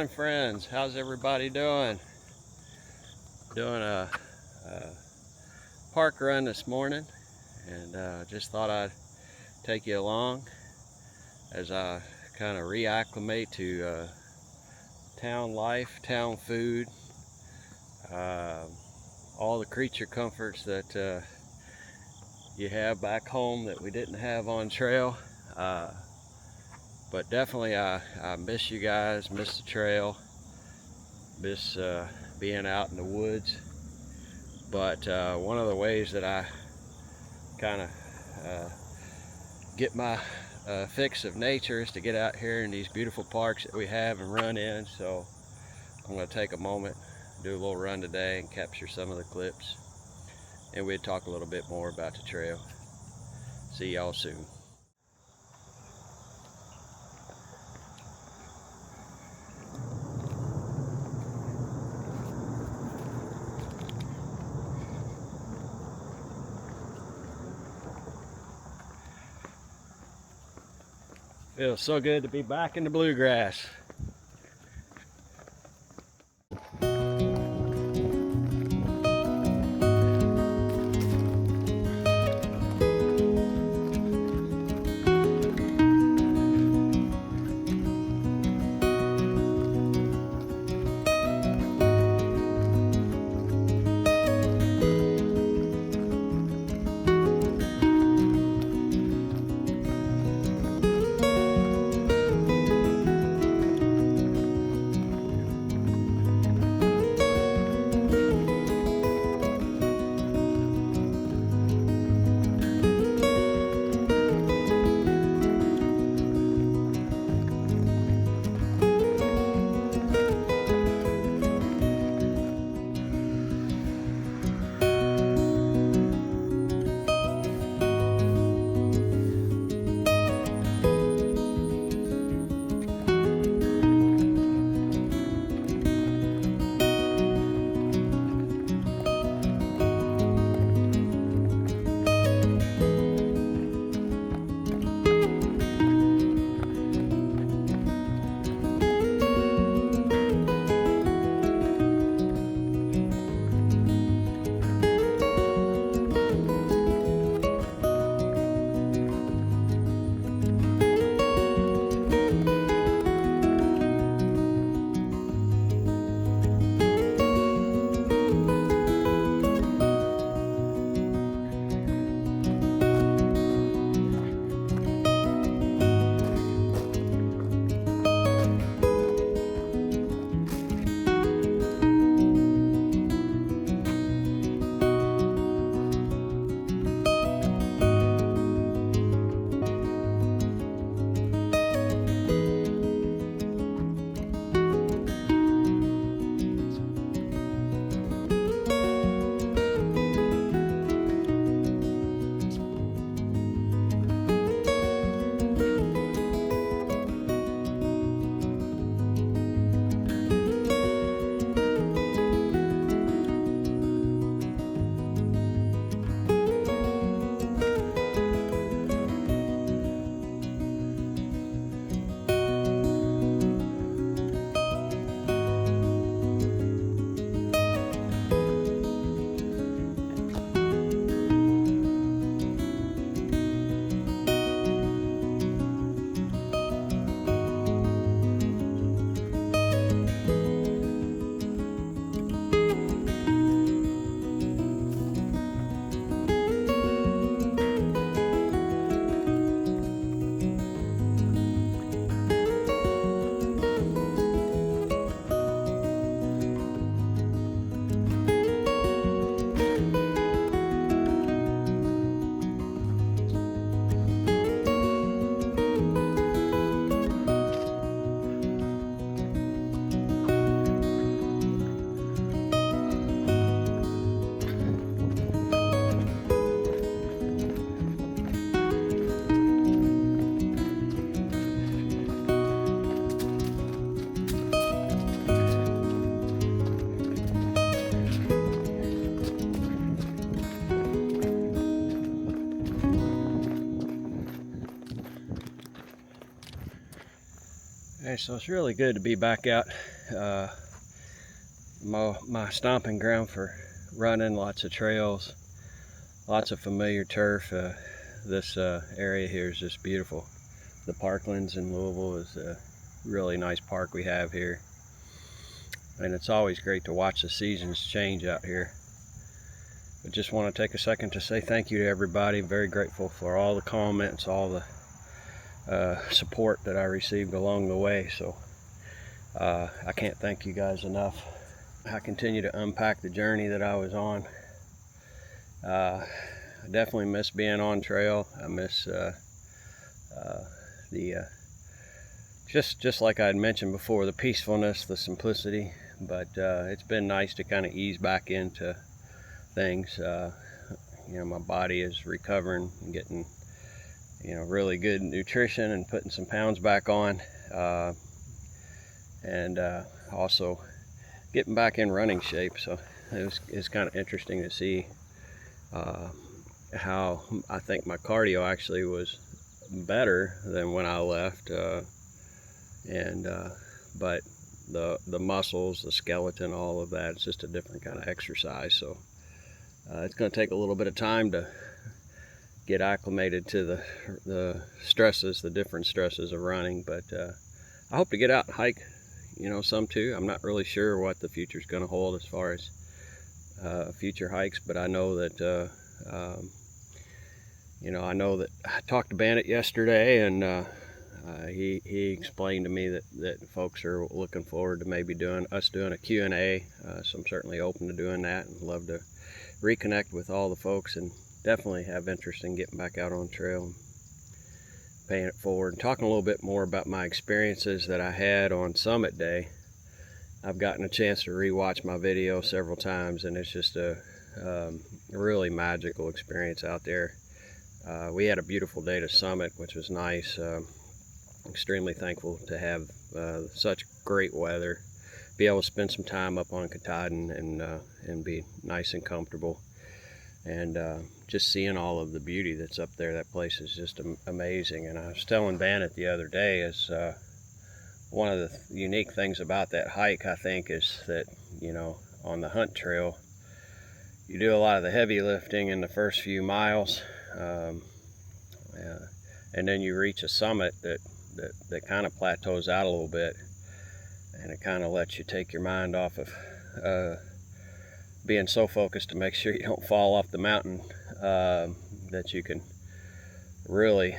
morning, friends. How's everybody doing? Doing a park run this morning, and just thought I'd take you along as I kind of reacclimate to town life, town food, all the creature comforts that you have back home that we didn't have on trail. But definitely I miss you guys, miss the trail, miss being out in the woods. But one of the ways that I kind of get my fix of nature is to get out here in these beautiful parks that we have and run in. So I'm going to take a moment, do a little run today and capture some of the clips, and we'll talk a little bit more about the trail. See y'all soon. Feels so good to be back in the bluegrass. Okay, so it's really good to be back out. My stomping ground for running, lots of trails, lots of familiar turf. This area here is just beautiful. The Parklands in Louisville is a really nice park we have here. And it's always great to watch the seasons change out here. I just want to take a second to say thank you to everybody. Very grateful for all the comments, all the support that I received along the way. So I can't thank you guys enough. I continue to unpack the journey that I was on. I definitely miss being on trail. I miss just like I had mentioned before, the peacefulness, the simplicity. But it's been nice to kind of ease back into things. You know, my body is recovering and getting, you know, really good nutrition and putting some pounds back on, and also getting back in running shape. So it's kind of interesting to see how I think my cardio actually was better than when I left, but the muscles, the skeleton, all of that, it's just a different kind of exercise. So it's going to take a little bit of time to get acclimated to the stresses, the different stresses of running. But I hope to get out and hike, you know, some too. I'm not really sure what the future's going to hold as far as future hikes, but I know that you know, I know that I talked to Bandit yesterday, and he explained to me that folks are looking forward to maybe doing a Q&A. So I'm certainly open to doing that, and love to reconnect with all the folks, and definitely have interest in getting back out on trail and paying it forward, and talking a little bit more about my experiences that I had on Summit Day. I've gotten a chance to rewatch my video several times, and it's just a really magical experience out there. We had a beautiful day to summit, which was nice. Extremely thankful to have such great weather, be able to spend some time up on Katahdin and be nice and comfortable, and just seeing all of the beauty that's up there. That place is just amazing. And I was telling Bandit the other day, is one of the unique things about that hike, I think, is that, you know, on the hunt trail, you do a lot of the heavy lifting in the first few miles, and then you reach a summit that kind of plateaus out a little bit, and it kind of lets you take your mind off of being so focused to make sure you don't fall off the mountain, that you can really,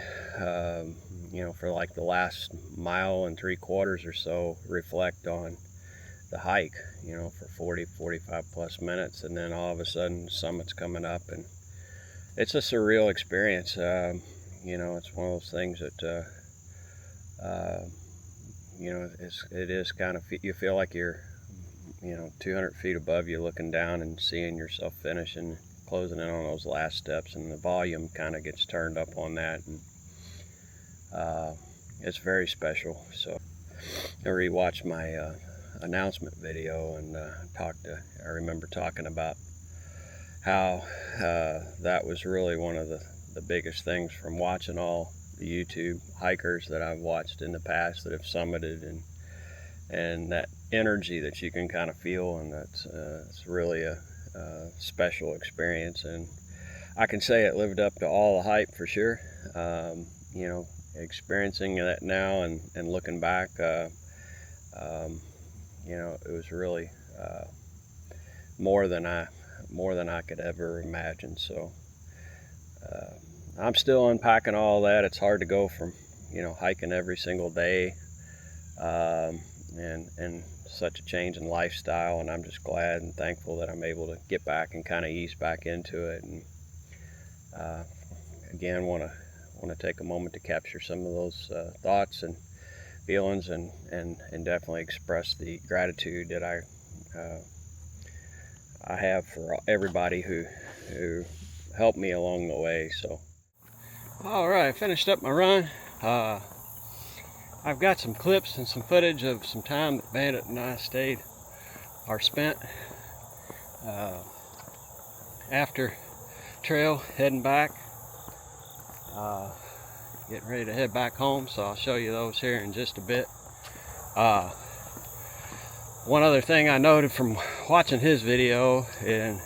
you know, for like the last 1.75 miles or so, reflect on the hike, you know, for 45 plus minutes, and then all of a sudden the summit's coming up, and it's a surreal experience. You know, it's one of those things that you know, it is kind of, you feel like you're, you know, 200 feet above you, looking down and seeing yourself finish and closing in on those last steps, and the volume kind of gets turned up on that, and it's very special. So I rewatched my announcement video, and I remember talking about how that was really one of the biggest things from watching all the YouTube hikers that I've watched in the past that have summited, and that energy that you can kind of feel, and that's it's really a special experience. And I can say it lived up to all the hype for sure. You know, experiencing that now and looking back, you know, it was really more than I could ever imagine. So I'm still unpacking all that. It's hard to go from, you know, hiking every single day, and such a change in lifestyle, and I'm just glad and thankful that I'm able to get back and kind of ease back into it. And again, want to take a moment to capture some of those thoughts and feelings, and definitely express the gratitude that I have for everybody who helped me along the way. So all right, I finished up my run. I've got some clips and some footage of some time that Bandit and I spent after trail, heading back, getting ready to head back home. So I'll show you those here in just a bit. One other thing I noted from watching his video, and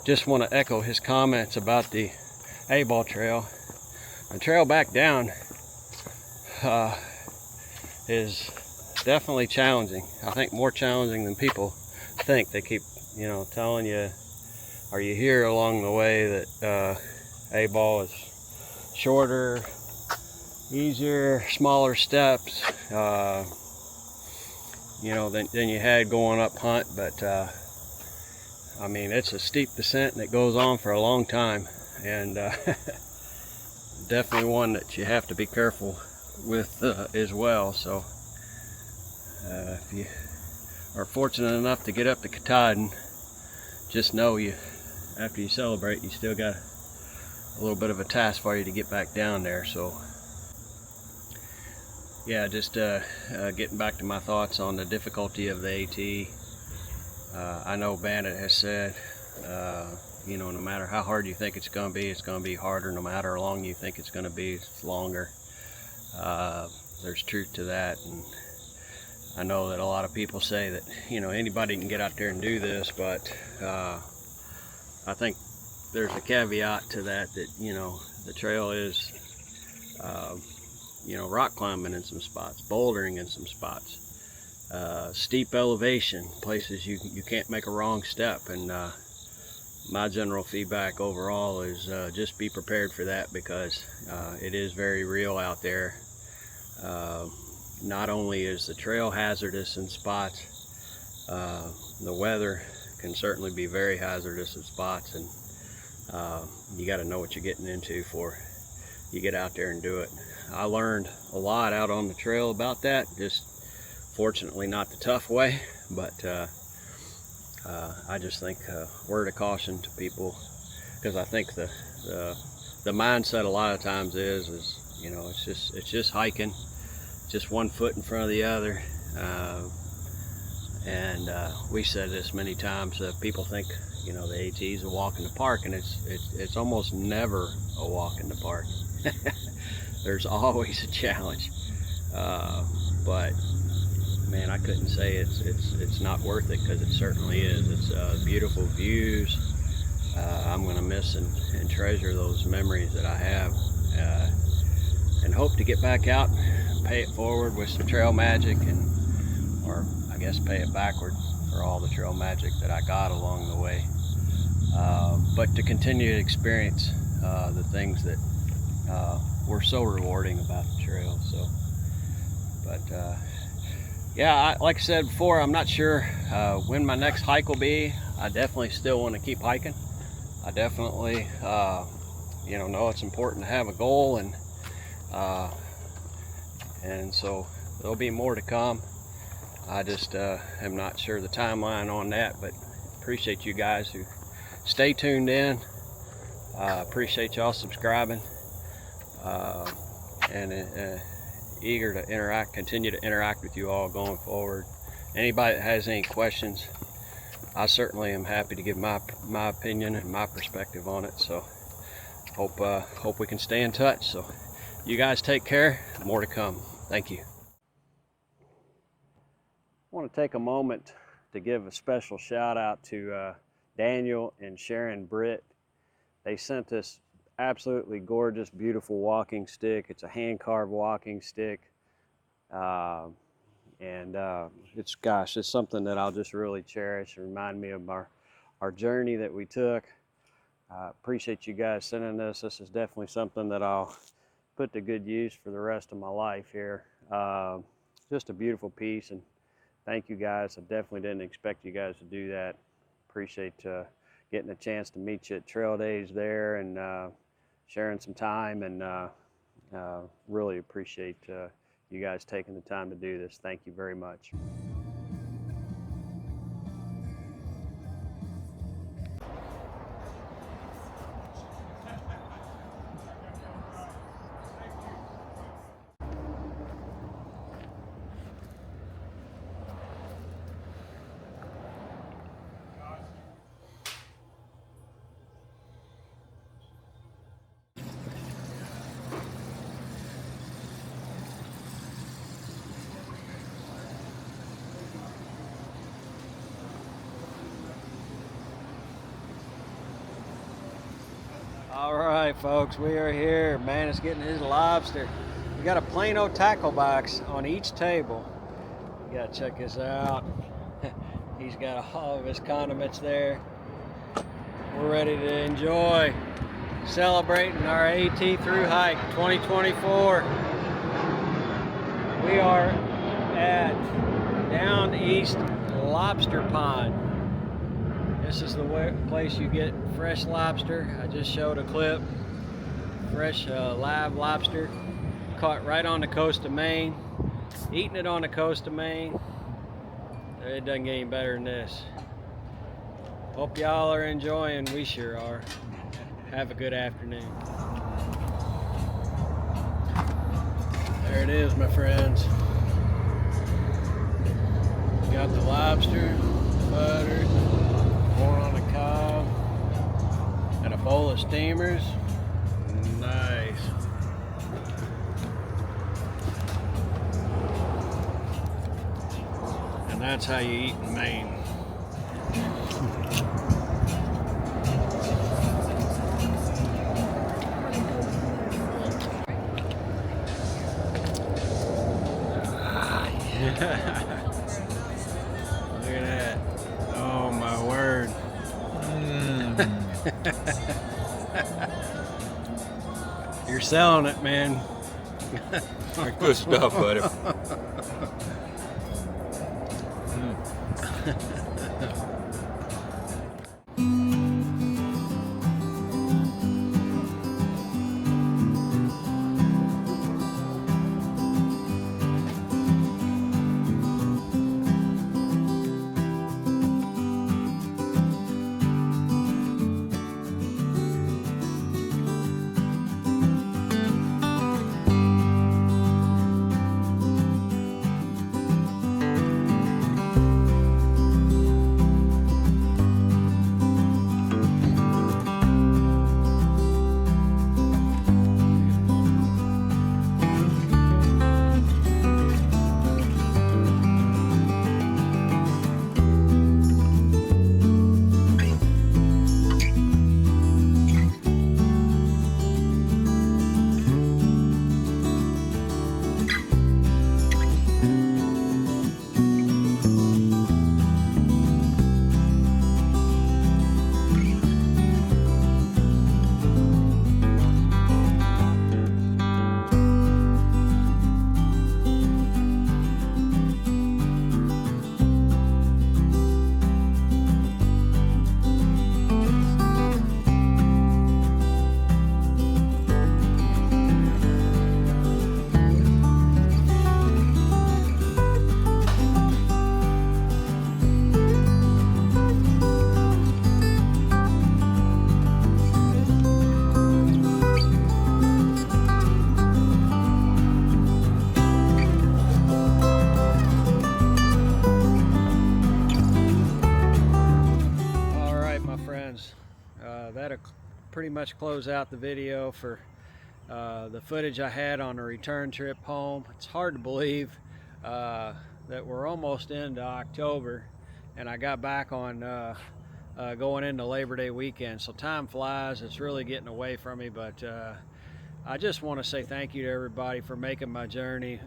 just want to echo his comments about the A-ball trail. The trail back down is definitely challenging. I think more challenging than people think. They keep, telling you, or you hear along the way that A-ball is shorter, easier, smaller steps, than you had going up Hunt. But I mean, it's a steep descent and it goes on for a long time, and definitely one that you have to be careful with as well. So if you are fortunate enough to get up to Katahdin, just know after you celebrate, you still got a little bit of a task for you to get back down there. So yeah, just getting back to my thoughts on the difficulty of the AT. I know Bandit has said, no matter how hard you think it's going to be harder. No matter how long you think it's going to be, it's longer. There's truth to that, and I know that a lot of people say that anybody can get out there and do this, but I think there's a caveat to that the trail is rock climbing in some spots, bouldering in some spots, steep elevation, places you can't make a wrong step. And my general feedback overall is just be prepared for that, because it is very real out there. Not only is the trail hazardous in spots, the weather can certainly be very hazardous in spots, and you got to know what you're getting into before you get out there and do it. I learned a lot out on the trail about that, just fortunately not the tough way, but I just think word of caution to people, because I think the mindset a lot of times is it's just hiking, just one foot in front of the other, and we said this many times. People think the AT is a walk in the park, and it's almost never a walk in the park. There's always a challenge, but man, I couldn't say it's not worth it, because it certainly is. It's beautiful views. I'm going to miss and treasure those memories that I have, and hope to get back out and pay it forward with some trail magic, or I guess pay it backward for all the trail magic that I got along the way. But to continue to experience the things that were so rewarding about the trail. So, but yeah, like I said before, I'm not sure when my next hike will be. I definitely still want to keep hiking. I definitely know it's important to have a goal, and so there'll be more to come. I just am not sure the timeline on that, but appreciate you guys who stay tuned in. Appreciate y'all subscribing, and eager to continue to interact with you all going forward. Anybody that has any questions, I certainly am happy to give my opinion and my perspective on it. So hope we can stay in touch. So you guys take care. More to come. Thank you. I want to take a moment to give a special shout out to Daniel and Sharon Britt. They sent this absolutely gorgeous, beautiful walking stick. It's a hand-carved walking stick, and it's something that I'll just really cherish and remind me of our journey that we took. I appreciate you guys sending this. This is definitely something that I'll put to good use for the rest of my life here. Just a beautiful piece, and thank you guys. I definitely didn't expect you guys to do that. Appreciate getting a chance to meet you at Trail Days there, and sharing some time, and really appreciate you guys taking the time to do this. Thank you very much. All right, folks, we are here. Man is getting his lobster. We got a plain old tackle box on each table. You gotta check this out. He's got all of his condiments there. We're ready to enjoy celebrating our AT Thru hike 2024. We are at Down East Lobster Pond. This is the place you get fresh lobster. I just showed a clip. Fresh live lobster caught right on the coast of Maine. Eating it on the coast of Maine. It doesn't get any better than this. Hope y'all are enjoying. We sure are. Have a good afternoon. There it is, my friends. Got the lobster, buttered, corn on the cob, and a bowl of steamers. Nice. And that's how you eat in Maine. Look at that. Oh my word. You're selling it, man. Good stuff, buddy. That'll pretty much close out the video for the footage I had on the return trip home. It's hard to believe that we're almost into October and I got back on going into Labor Day weekend, so time flies. It's really getting away from me, but I just want to say thank you to everybody for making my journey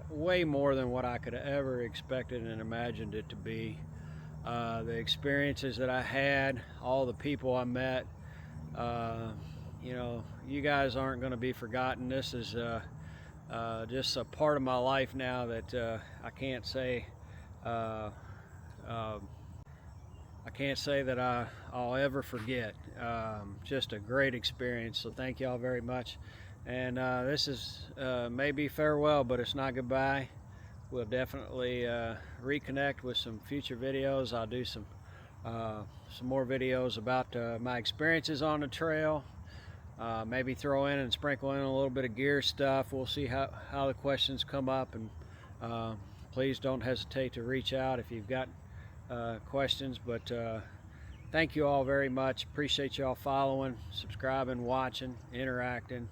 way more than what I could have ever expected and imagined it to be. The experiences that I had, all the people I met, you know, you guys aren't going to be forgotten. This is just a part of my life now that I can't say that I'll ever forget. Just a great experience, so thank y'all very much. And this is maybe farewell, but it's not goodbye. We'll definitely reconnect with some future videos. I'll do some more videos about my experiences on the trail. Maybe throw in and sprinkle in a little bit of gear stuff. We'll see how the questions come up, and please don't hesitate to reach out if you've got questions. But thank you all very much. Appreciate y'all following, subscribing, watching, interacting.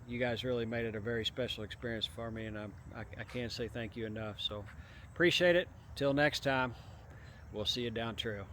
You guys really made it a very special experience for me, and I can't say thank you enough. So appreciate it. Till next time, we'll see you down trail.